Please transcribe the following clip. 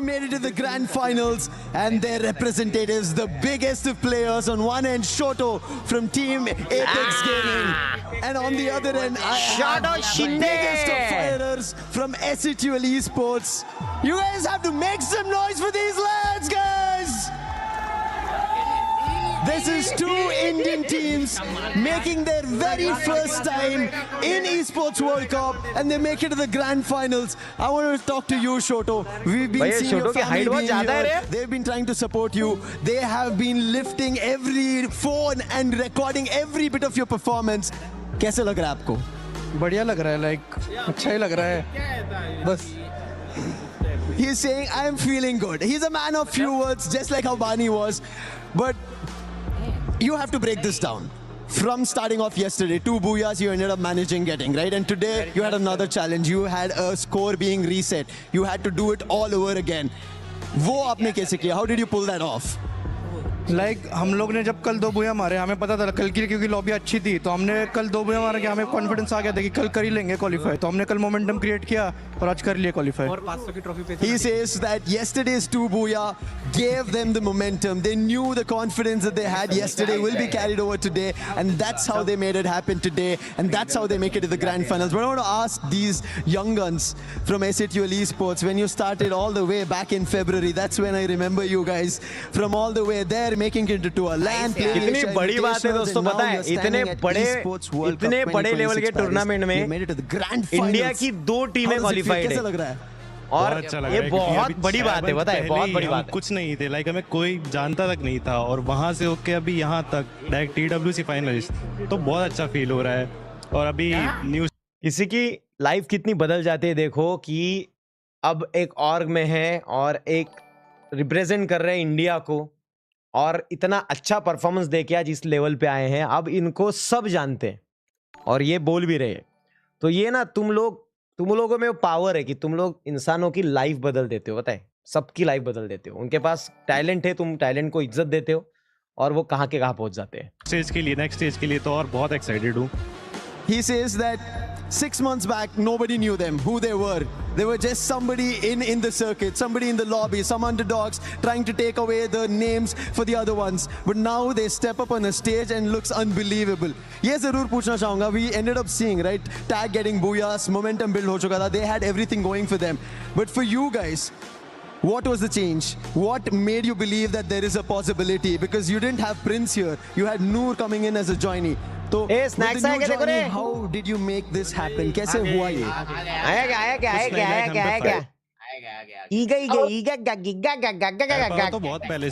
made it to the grand finals, and their representatives, the biggest of players. On one end, Shoto from Team Apex Gaming, and on the other end, I have Shoto the Shinde. biggest of fighters from SHUL Esports. You guys have to make some noise for these lads, guys! This is two Indian teams making their very first time in Esports World Cup, and they make it to the grand finals. I want to talk to you, Shoto. We've been seeing your family being here. They've been trying to support you. They have been lifting every phone and recording every bit of your performance. कैसे लग रहा है आपको? बढ़िया लग रहा है, like अच्छा ही लग रहा है बस. He's saying, I am feeling good. He's a man of few words, just like how Bani was. But you have to break this down. From starting off yesterday, 2 booyahs you ended up managing getting, right? And today you had another challenge. You had a score being reset. You had to do it all over again. वो आपने कैसे किया? How did you pull that off? Like हम लोग ने जब कल 2 बुया मारे, हमें पता था कल की, क्योंकि लॉबी अच्छी थी, तो हमने कल 2 बुया मारे के हमें कॉन्फिडेंस आ गया था कि कल कर ही लेंगे क्वालिफाई. तो हमने कल मोमेंटम क्रिएट किया और आज कर लिया क्वालिफाई. और 500 की ट्रॉफी पे. He says that yesterday's 2 booyah gave them the momentum. They knew the confidence that they had yesterday will be carried over today, and that's how they made it happen today, and that's how they make it to the grand finals. But I want to ask these young guns from SHUL Esports, when you started all the way back in February, that's when I remember you guys from all the way there making it to a land. कितनी बड़ी बात है दोस्तों, पता है इतने बड़े level के टूर्नामेंट में इंडिया की 2 टीमें क्वालिफाइड है. लग रहा है और ये बहुत बड़ी बात है, पता है बहुत बड़ी बात है. कुछ नहीं थे, लाइक हमें कोई जानता तक नहीं था, और वहां से होके अभी यहाँ तक डायरेक्ट TWC फाइनलिस्ट, तो बहुत अच्छा फील हो रहा है. और अभी न्यूज़ किसी की लाइफ कितनी बदल जाती है, देखो कि अब एक ऑर्ग में है और एक रिप्रेजेंट कर रहे हैं इंडिया को, और इतना अच्छा परफॉर्मेंस दे के आज इस लेवल पे आए हैं. अब इनको सब जानते हैं और ये बोल भी रहे हैं. तो ये ना तुम लोगों में वो पावर है कि तुम लोग इंसानों की लाइफ बदल देते हो, पता है सबकी लाइफ बदल देते हो. उनके पास टैलेंट है, तुम टैलेंट को इज्जत देते हो और वो कहाँ के कहाँ पहुंच जाते हैं. स्टेज के लिए, नेक्स्ट स्टेज के लिए तो और बहुत एक्साइटेड हूँ. He says that 6 months back, nobody knew them, who they were. They were just somebody in the circuit, somebody in the lobby, some underdogs trying to take away the names for the other ones. But now they step up on a stage and looks unbelievable. ये ज़रूर पूछना चाहूँगा, we ended up seeing, right, Tag getting booyahs, momentum build हो चुका था, they had everything going for them. But for you guys, what was the change? What made you believe that there is a possibility? Because you didn't have Prince here, you had Noor coming in as a joinee. तो snacks आया क्या देखो रे? how did you make this happen? कैसे हुआ ये? आया क्या? तो बहुत पहले